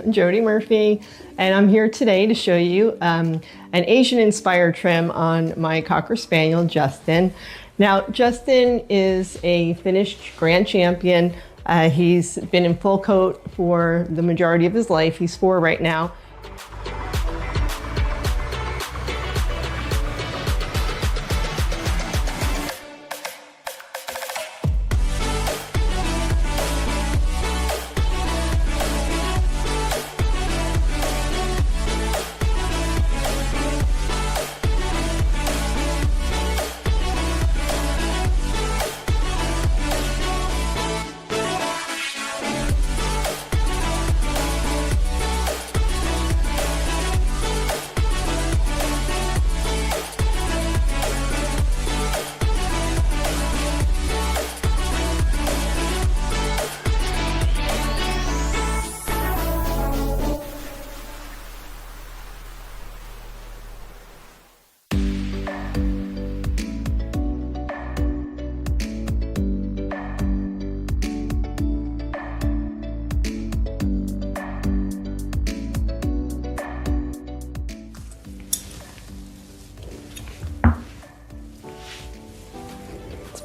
Jody Murphy, and I'm here today to show you an Asian-inspired trim on my Cocker Spaniel, Justin. Now, Justin is a finished Grand Champion. He's been in full coat for the majority of his life. He's 4 right now.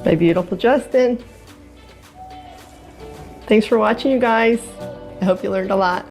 My beautiful Justin. Thanks for watching, you guys. I hope you learned a lot.